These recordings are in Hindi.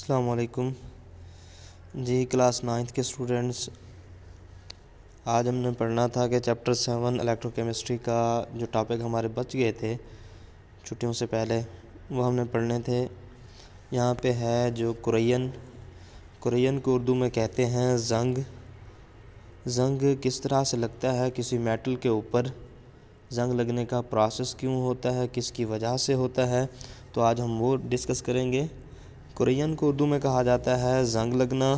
अस्सलाम वालेकुम जी। क्लास 9th के स्टूडेंट्स, आज हमने पढ़ना था कि चैप्टर 7 इलेक्ट्रोकेमिस्ट्री का जो टॉपिक हमारे बच गए थे छुट्टियों से पहले वो हमने पढ़ने थे। यहाँ पे है जो कुरैयन को उर्दू में कहते हैं ज़ंग। ज़ंग किस तरह से लगता है किसी मेटल के ऊपर, ज़ंग लगने का प्रोसेस क्यों होता है, किसकी वजह से होता है, तो आज हम वो डिस्कस करेंगे। कुरैयन को उर्दू में कहा जाता है ज़ंग लगना।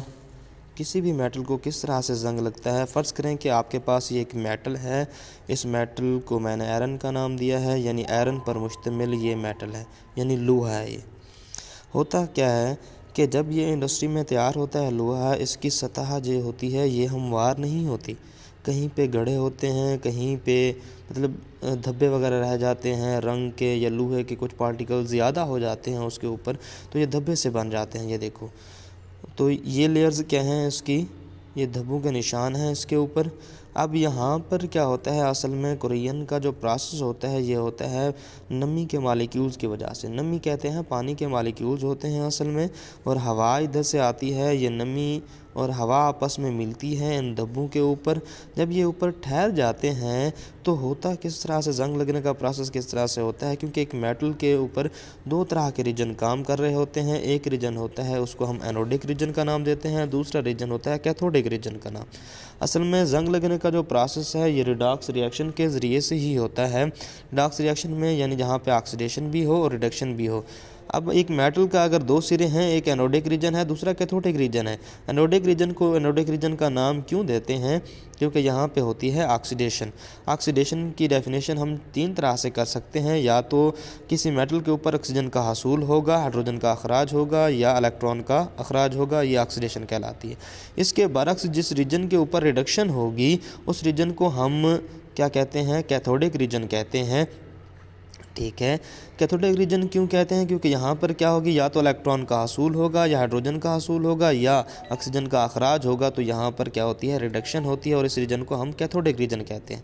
किसी भी मेटल को किस तरह से ज़ंग लगता है। फ़र्ज़ करें कि आपके पास ये एक मेटल है, इस मेटल को मैंने आयरन का नाम दिया है, यानी आयरन पर मुश्तमिल ये मेटल है, यानी लोहा है। ये होता क्या है कि जब ये इंडस्ट्री में तैयार होता है लोहा, इसकी सतह जो होती है ये हमवार नहीं होती, कहीं पे गढ़े होते हैं, कहीं पे मतलब धब्बे वगैरह रह जाते हैं, रंग के या लोहे के कुछ पार्टिकल ज़्यादा हो जाते हैं उसके ऊपर, तो ये धब्बे से बन जाते हैं। ये देखो, तो ये लेयर्स क्या हैं इसकी, ये धब्बों के निशान हैं इसके ऊपर। अब यहाँ पर क्या होता है, असल में कुरैयन का जो प्रोसेस होता है ये होता है नमी के मालिक्यूल्स की वजह से। नमी कहते हैं पानी के मालिक्यूल्स होते हैं असल में, और हवा इधर से आती है। ये नमी और हवा आपस में मिलती है इन धब्बों के ऊपर। जब ये ऊपर ठहर जाते हैं तो होता किस तरह से, ज़ंग लगने का प्रोसेस किस तरह से होता है, क्योंकि एक मेटल के ऊपर दो तरह के रीजन काम कर रहे होते हैं। एक रीजन होता है उसको हम एनोडिक रीजन का नाम देते हैं, दूसरा रीजन होता है कैथोडिक रीजन का नाम। असल में ज़ंग लगने का जो प्रोसेस है ये रिडॉक्स रिएक्शन के ज़रिए से ही होता है। रिडॉक्स रिएक्शन में यानी जहाँ पे ऑक्सीडेशन भी हो और रिडक्शन भी हो। अब एक मेटल का अगर दो सिरे हैं, एक एनोडिक रीजन है, दूसरा कैथोडिक रीजन है। एनोडिक रीजन को एनोडिक रीजन का नाम क्यों देते हैं, क्योंकि यहाँ पे होती है ऑक्सीडेशन। ऑक्सीडेशन की डेफिनेशन हम तीन तरह से कर सकते हैं, या तो किसी मेटल के ऊपर ऑक्सीजन का हसूल होगा, हाइड्रोजन का अखराज होगा, या इलेक्ट्रॉन का अखराज होगा, ये ऑक्सीडेशन कहलाती है। इसके बरक्स जिस रीजन के ऊपर रिडक्शन होगी उस रीजन को हम क्या कहते हैं, कैथोडिक रीजन कहते हैं। ठीक है, कैथोडिक रीजन क्यों कहते हैं, क्योंकि यहाँ पर क्या होगी, या तो इलेक्ट्रॉन का हसूल होगा, या हाइड्रोजन का हसूल होगा, या ऑक्सीजन का अखराज होगा, तो यहाँ पर क्या होती है, रिडक्शन होती है, और इस रीजन को हम कैथोडिक रीजन कहते हैं।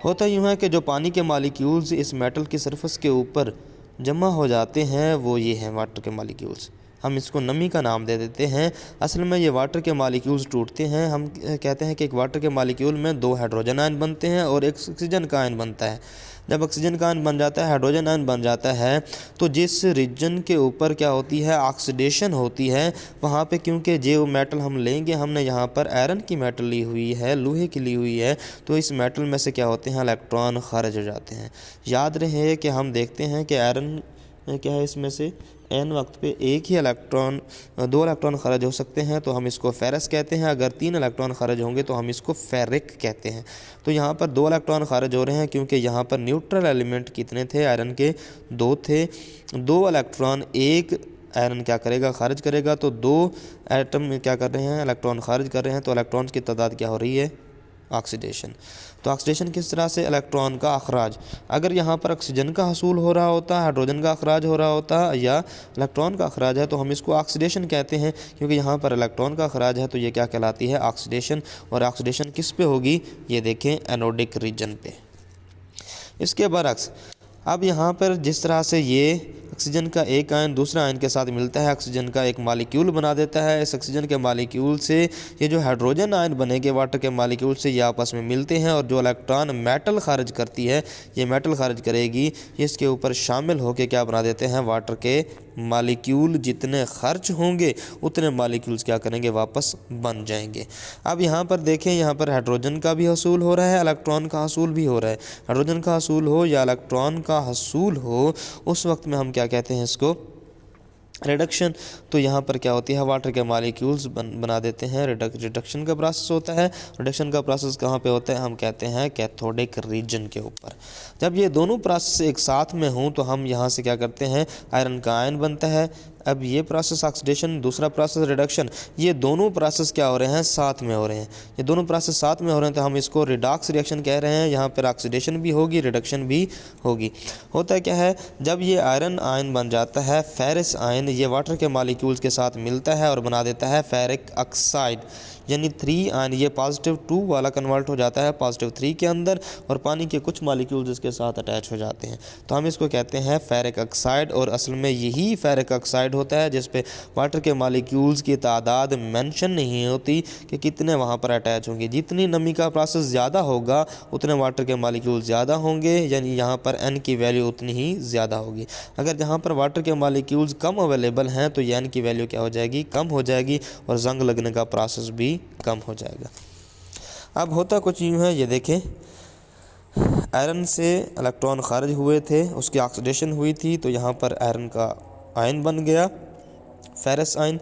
होता यूँ है कि जो पानी के मालिक्यूल्स इस मेटल की सरफेस के ऊपर जमा हो जाते हैं वो ये हैं वाटर के मालिक्यूल्स। हम इसको नमी का नाम दे देते हैं। असल में ये वाटर के मालिक्यूल्स टूटते हैं। हम कहते हैं कि एक वाटर के मालिक्यूल में दो हाइड्रोजन आयन बनते हैं और एक ऑक्सीजन का आयन बनता है। जब ऑक्सीजन का आयन बन जाता है, हाइड्रोजन आयन बन जाता है, तो जिस रीजन के ऊपर क्या होती है, ऑक्सीडेशन होती है, वहाँ पे क्योंकि जो मेटल हम लेंगे, हमने यहाँ पर आयरन की मेटल ली हुई है, लोहे की ली हुई है, तो इस मेटल में से क्या होते हैं, इलेक्ट्रॉन खारिज हो जाते हैं। याद रहे कि हम देखते हैं कि आयरन क्या है, इसमें से एन वक्त पे एक ही इलेक्ट्रॉन, दो इलेक्ट्रॉन खारिज हो सकते हैं, तो हम इसको फेरस कहते हैं। अगर तीन इलेक्ट्रॉन खारिज होंगे तो हम इसको फेरिक कहते हैं। तो यहाँ पर दो इलेक्ट्रॉन खारिज हो रहे हैं क्योंकि यहाँ पर न्यूट्रल एलिमेंट कितने थे, आयरन के दो थे। दो इलेक्ट्रॉन एक आयरन क्या करेगा, खारिज करेगा, तो दो एटम क्या कर रहे हैं, इलेक्ट्रॉन खारिज कर रहे हैं, तो इलेक्ट्रॉन की तादाद क्या हो रही है, ऑक्सीडेशन। तो ऑक्सीडेशन किस तरह से, इलेक्ट्रॉन का अखराज। अगर यहाँ पर ऑक्सीजन का हसूल हो रहा होता, हाइड्रोजन का अखराज हो रहा होता, या इलेक्ट्रॉन का अखराज है, तो हम इसको ऑक्सीडेशन कहते हैं। क्योंकि यहाँ पर इलेक्ट्रॉन का अखराज है तो ये क्या कहलाती है, ऑक्सीडेशन। और ऑक्सीडेशन किस पे होगी, ये देखें, एनोडिक रीजन पे। इसके बरक्स अब यहाँ पर जिस तरह से ये ऑक्सीजन का एक आयन दूसरा आयन के साथ मिलता है, ऑक्सीजन का एक मालिक्यूल बना देता है। इस ऑक्सीजन के मालिक्यूल से ये जो हाइड्रोजन आयन बनेंगे वाटर के मालिक्यूल से, ये आपस में मिलते हैं, और जो इलेक्ट्रॉन मेटल खारिज करती है, ये मेटल खारिज करेगी, इसके ऊपर शामिल होकर क्या बना देते हैं, वाटर के मालिक्यूल। जितने खर्च होंगे उतने मालिक्यूल्स क्या करेंगे, वापस बन जाएंगे। अब यहाँ पर देखें, यहाँ पर हाइड्रोजन का भी हसूल हो रहा है, इलेक्ट्रॉन का हसूल भी हो रहा है। हाइड्रोजन का हसूल हो या इलेक्ट्रॉन का हसूल हो, उस वक्त में हम क्या कहते हैं, इसको रिडक्शन। तो यहाँ पर क्या होती है, वाटर के मालिक्यूल्स बना देते हैं, रिडक्शन का प्रोसेस होता है। रिडक्शन का प्रोसेस कहाँ पे होता है, हम कहते हैं कैथोडिक रीजन के ऊपर। जब ये दोनों प्रोसेस एक साथ में हों तो हम यहाँ से क्या करते हैं, आयरन का आयन बनता है। अब ये प्रोसेस ऑक्सीडेशन, दूसरा प्रोसेस रिडक्शन, ये दोनों प्रोसेस क्या हो रहे हैं, साथ में हो रहे हैं। ये दोनों प्रोसेस साथ में हो रहे हैं तो हम इसको रिडॉक्स रिएक्शन कह रहे हैं। यहाँ पर ऑक्सीडेशन भी होगी, रिडक्शन भी होगी। होता क्या है, जब ये आयरन आयन बन जाता है, फेरस आयन, ये वाटर के मालिक्यूल्स के साथ मिलता है और बना देता है फेरिक ऑक्साइड, यानी 3 आयन। ये +2 वाला कन्वर्ट हो जाता है +3 के अंदर, और पानी के कुछ मालिक्यूल्स इसके साथ अटैच हो जाते हैं, तो हम इसको कहते हैं फेरिक ऑक्साइड। और असल में यही फेरिक ऑक्साइड होता है, जिस पे वाटर के मालिक्यूल्स की तादाद मेंशन नहीं होती कि कितने वहाँ पर अटैच होंगे। जितनी नमी का प्रोसेस ज़्यादा होगा उतने वाटर के मालिक्यूल ज़्यादा होंगे, यानी यहाँ पर n की वैल्यू उतनी ही ज़्यादा होगी। अगर जहाँ पर वाटर के मालिक्यूल्स कम अवेलेबल हैं तो n की वैल्यू क्या हो जाएगी, कम हो जाएगी, और जंग लगने का प्रोसेस भी कम हो जाएगा। अब होता कुछ यूँ है, ये देखें, आयरन से इलेक्ट्रॉन खारिज हुए थे, उसकी ऑक्सीडेशन हुई थी, तो यहाँ पर आयरन का आयन बन गया, फेरस आयन।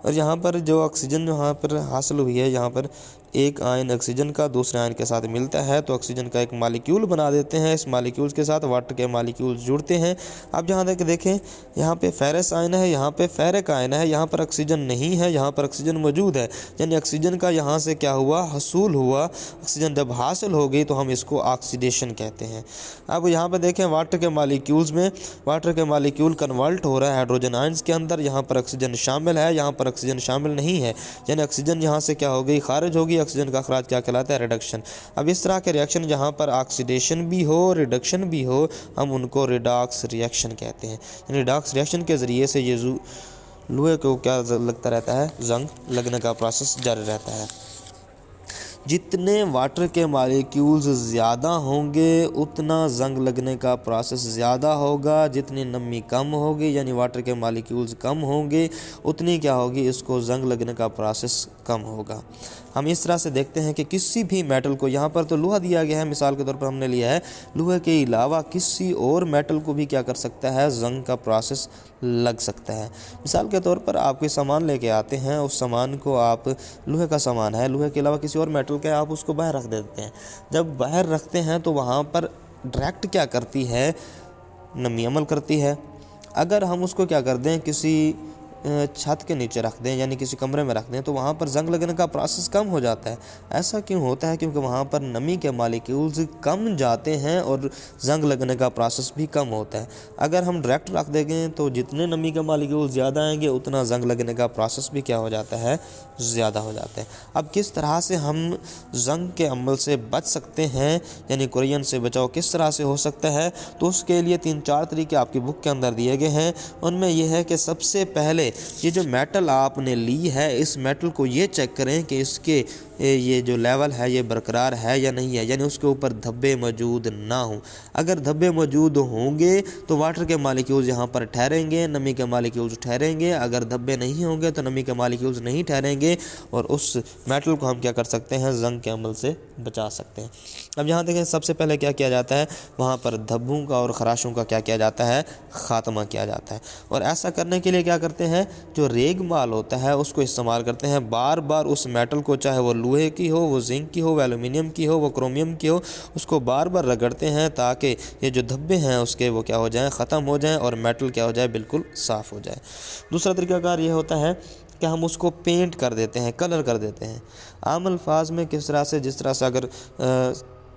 और यहाँ पर जो ऑक्सीजन यहाँ पर हासिल हुई है, यहाँ पर एक आयन ऑक्सीजन का दूसरे आयन के साथ मिलता है तो ऑक्सीजन का एक मालिक्यूल बना देते हैं। इस मालिक्यूल के साथ वाटर के मालिक्यूल जुड़ते हैं। अब जहाँ तक देखें, यहाँ पे फेरस आयन है, यहाँ पे फेरिक आयन है, यहाँ पर ऑक्सीजन नहीं है, यहाँ पर ऑक्सीजन मौजूद है, यानी ऑक्सीजन का यहाँ से क्या हुआ, हसूल हुआ। ऑक्सीजन जब हासिल हो गई तो हम इसको ऑक्सीडेशन कहते हैं। अब यहाँ पर देखें, वाटर के मालिक्यूल्स में वाटर के मालिक्यूल कन्वर्ट हो रहा है हाइड्रोजन आयन्स के अंदर। यहाँ पर ऑक्सीजन शामिल है, यहाँ पर ऑक्सीजन शामिल नहीं है, यानी ऑक्सीजन यहाँ से क्या हो गई, खारिज होगी। ऑक्सीजन का अखराज क्या कहलाता है, रिडक्शन। अब इस तरह के रिएक्शन जहाँ पर ऑक्सीडेशन भी हो, रिडक्शन भी हो, हम उनको रिडॉक्स रिएक्शन कहते हैं। यानी रिडॉक्स रिएक्शन के ज़रिए से ये लोहे को क्या लगता रहता है, जंग लगने का प्रोसेस जारी रहता है। जितने वाटर के मालिक्यूल्स ज़्यादा होंगे उतना जंग लगने का प्रोसेस ज़्यादा होगा। जितनी नमी कम होगी, यानी वाटर के मालिक्यूल्स कम होंगे, उतनी क्या होगी, इसको जंग लगने का प्रोसेस कम होगा। हम इस तरह से देखते हैं कि किसी भी मेटल को, यहाँ पर तो लोहा दिया गया है, मिसाल के तौर पर हमने लिया है, लोहे के अलावा किसी और मेटल को भी क्या कर सकता है, जंग का प्रोसेस लग सकता है। मिसाल के तौर पर आप कोई सामान लेके आते हैं, उस सामान को आप, लोहे का सामान है, लोहे के अलावा किसी और मेटल का, आप उसको बाहर रख देते हैं। जब बाहर रखते हैं तो वहाँ पर डायरेक्ट क्या करती है, नमी अमल करती है। अगर हम उसको क्या कर दें, किसी छत के नीचे रख दें, यानी किसी कमरे में रख दें, तो वहाँ पर जंग लगने का प्रोसेस कम हो जाता है। ऐसा क्यों होता है, क्योंकि वहाँ पर नमी के मालिक्यूल्स कम जाते हैं और जंग लगने का प्रोसेस भी कम होता है। अगर हम डायरेक्ट रख देंगे तो जितने नमी के मालिक्यूल्स ज़्यादा आएंगे उतना जंग लगने का प्रोसेस भी क्या हो जाता है, ज़्यादा हो जाता है। अब किस तरह से हम जंग के अमल से बच सकते हैं, यानी कुरियन से बचाव किस तरह से हो सकता है, तो उसके लिए 3-4 तरीके आपकी बुक के अंदर दिए गए हैं। उनमें यह है कि सबसे पहले ये जो मेटल आपने ली है, इस मेटल को ये चेक करें कि इसके ये जो लेवल है ये बरकरार है या नहीं है, यानी उसके ऊपर धब्बे मौजूद ना हों। अगर धब्बे मौजूद होंगे तो वाटर के मालिक्यूल्स यहाँ पर ठहरेंगे, नमी के मालिक्यूल्स ठहरेंगे। अगर धब्बे नहीं होंगे तो नमी के मालिक्यूल्स नहीं ठहरेंगे और उस मेटल को हम क्या कर सकते हैं, जंग के अमल से बचा सकते हैं। अब यहाँ देखें, सबसे पहले क्या किया जाता है, वहाँ पर धब्बों का और खराशों का क्या किया जाता है, ख़ात्मा किया जाता है। और ऐसा करने के लिए क्या करते हैं, जो रेग माल होता है उसको इस्तेमाल करते हैं। बार बार उस मेटल को, चाहे वो लोहे की हो, वो जिंक की हो, वो एल्युमिनियम की हो, वो क्रोमियम की हो, उसको बार बार रगड़ते हैं ताकि ये जो धब्बे हैं उसके वो क्या हो जाएं, ख़त्म हो जाएं और मेटल क्या हो जाए, बिल्कुल साफ़ हो जाए। दूसरा तरीकाकार ये होता है कि हम उसको पेंट कर देते हैं, कलर कर देते हैं। आम अल्फाज में किस तरह से, जिस तरह से अगर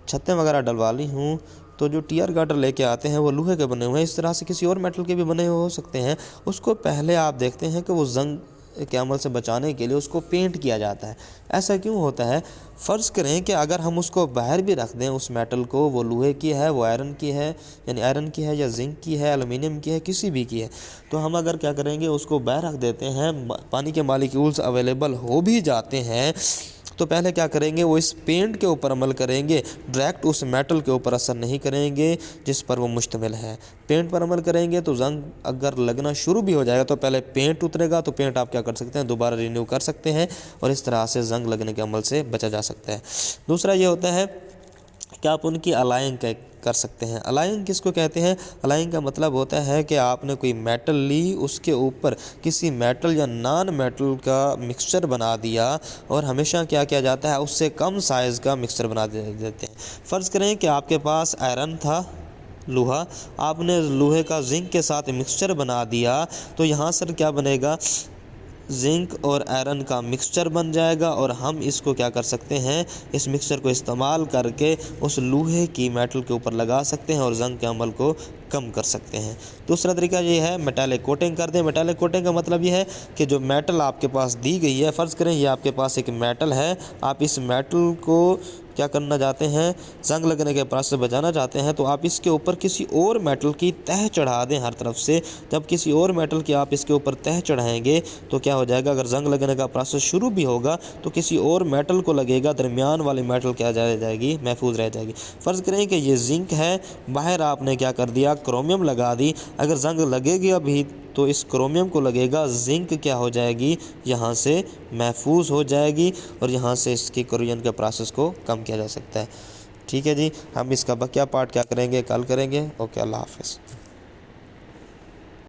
छतें वगैरह डलवानी हूँ तो जो टीयर गार्डर लेके आते हैं वो लोहे के बने हुए हैं, इस तरह से किसी और मेटल के भी बने हुए हो सकते हैं। उसको पहले आप देखते हैं कि वो जंग के अमल से बचाने के लिए उसको पेंट किया जाता है। ऐसा क्यों होता है, फ़र्ज़ करें कि अगर हम उसको बाहर भी रख दें, उस मेटल को, वो लोहे की है, वो आयरन की है, यानी आयरन की है या जिंक की है, एल्युमिनियम की है, किसी भी की है, तो हम अगर क्या करेंगे, उसको बाहर रख देते हैं, पानी के मालिक्यूल्स अवेलेबल हो भी जाते हैं, तो पहले क्या करेंगे, वो इस पेंट के ऊपर अमल करेंगे, डायरेक्ट उस मेटल के ऊपर असर नहीं करेंगे जिस पर वो मुश्तमिल है। पेंट पर अमल करेंगे तो जंग अगर लगना शुरू भी हो जाएगा तो पहले पेंट उतरेगा, तो पेंट आप क्या कर सकते हैं, दोबारा रिन्यू कर सकते हैं और इस तरह से जंग लगने के अमल से बचा जा सकता है। दूसरा ये होता है कि आप उनकी अलाइंग कर सकते हैं। अलाइंग किसको कहते हैं, अलाइंग का मतलब होता है कि आपने कोई मेटल ली, उसके ऊपर किसी मेटल या नॉन मेटल का मिक्सचर बना दिया, और हमेशा क्या किया जाता है, उससे कम साइज़ का मिक्सचर बना देते हैं। फ़र्ज़ करें कि आपके पास आयरन था, लोहा, आपने लोहे का जिंक के साथ मिक्सचर बना दिया, तो यहाँ से क्या बनेगा, जिंक और आयरन का मिक्सचर बन जाएगा और हम इसको क्या कर सकते हैं, इस मिक्सचर को इस्तेमाल करके उस लोहे की मेटल के ऊपर लगा सकते हैं और जंग के अमल को कम कर सकते हैं। दूसरा तरीका ये है, मेटालिक कोटिंग कर दें। मेटालिक कोटिंग का मतलब ये है कि जो मेटल आपके पास दी गई है, फ़र्ज़ करें ये आपके पास एक मेटल है, आप इस मेटल को क्या करना चाहते हैं, जंग लगने के प्रोसेस से बचाना चाहते हैं, तो आप इसके ऊपर किसी और मेटल की तह चढ़ा दें हर तरफ से। जब किसी और मेटल की आप इसके ऊपर तह चढ़ाएंगे तो क्या हो जाएगा, अगर जंग लगने का प्रोसेस शुरू भी होगा तो किसी और मेटल को लगेगा, दरमियान वाली मेटल क्या जाएगी, महफूज रह जाएगी। फ़र्ज़ करें कि ये जिंक है, बाहर आपने क्या कर दिया, क्रोमियम लगा दी, अगर जंग लगेगी अभी तो इस क्रोमियम को लगेगा, जिंक क्या हो जाएगी, यहाँ से महफूज हो जाएगी और यहाँ से इसकी कोरोजन के प्रोसेस को कम किया जा सकता है। ठीक है जी, हम इसका बकिया पार्ट क्या करेंगे, कल करेंगे। ओके, अल्लाह हाफ़िज़।